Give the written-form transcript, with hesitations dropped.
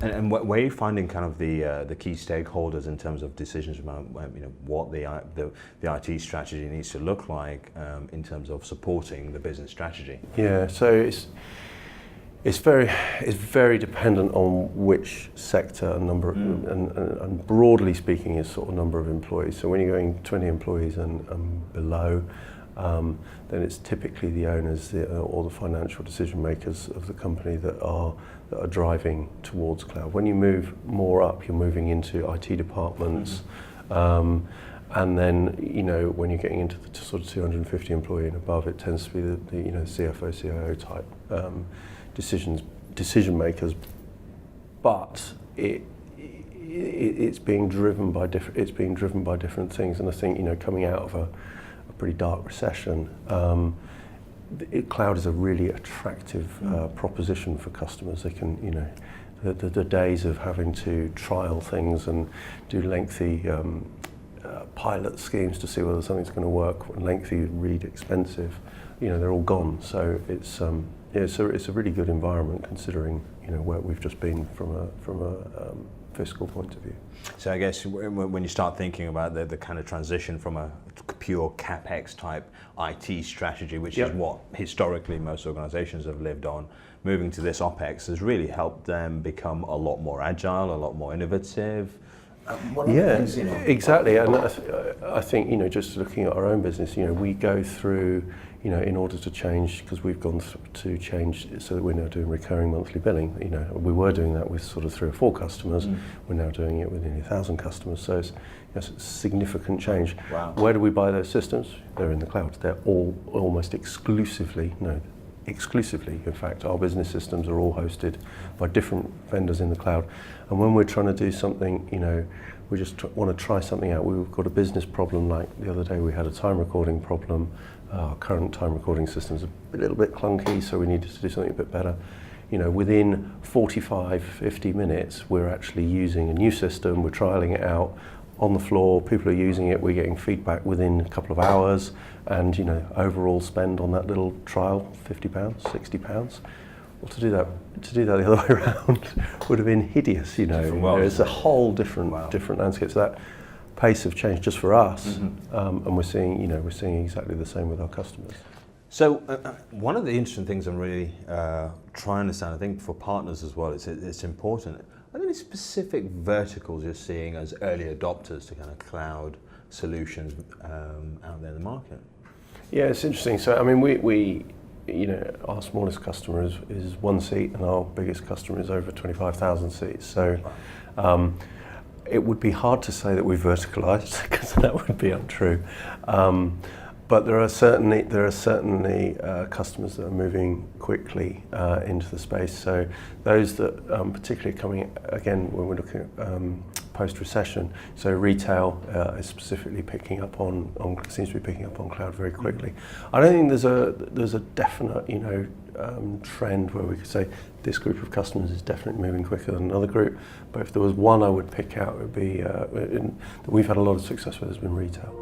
And where are you finding kind of the key stakeholders in terms of decisions about what the IT strategy needs to look like in terms of supporting the business strategy? Yeah, so it's very dependent on which sector and number and broadly speaking is sort of number of employees. So when you're going 20 employees and below, then it's typically the owners or the financial decision makers of the company that are driving towards cloud. When you move more up, you're moving into IT departments, and then when you're getting into the sort of 250 employee and above, it tends to be the CFO, CIO type decision makers. But it's being driven by different things, and I think coming out of a pretty dark recession, cloud is a really attractive proposition for customers. They can, the days of having to trial things and do lengthy pilot schemes to see whether something's going to work, lengthy, really expensive, they're all gone. So it's a really good environment considering where we've just been from a fiscal point of view. So I guess when you start thinking about the kind of transition from a pure CapEx type IT strategy, which is what historically most organizations have lived on, moving to this OpEx has really helped them become a lot more agile, a lot more innovative. Exactly. And I think, just looking at our own business, we go through, in order to change, because we've gone to change so that we're now doing recurring monthly billing. We were doing that with sort of 3 or 4 customers. We're now doing it with nearly 1,000 customers. So it's a significant change. Wow. Where do we buy those systems? They're in the cloud. They're all almost exclusively, in fact, our business systems are all hosted by different vendors in the cloud. And when we're trying to do something, we just want to try something out. We've got a business problem, like the other day we had a time recording problem. Our current time recording system's a little bit clunky, so we needed to do something a bit better. Within 45, 50 minutes, we're actually using a new system, we're trialing it out on the floor, people are using it, we're getting feedback within a couple of hours, and overall spend on that little trial, £50, £60. Well, to do that the other way around would have been hideous. It's a whole different landscape. So that pace of change just for us, and we're seeing exactly the same with our customers. So one of the interesting things I'm really trying to understand, I think for partners as well, it's important. Are there any specific verticals you're seeing as early adopters to kind of cloud solutions out there in the market? Yeah, it's interesting. So I mean, we our smallest customer is 1 seat, and our biggest customer is over 25,000 seats. So it would be hard to say that we've verticalized, because that would be untrue. But there are certainly customers that are moving quickly into the space. So those that particularly coming again when we're looking at post-recession. So retail is specifically seems to be picking up on cloud very quickly. I don't think there's a definite trend where we could say this group of customers is definitely moving quicker than another group. But if there was one I would pick out, it would be that we've had a lot of success with has been retail.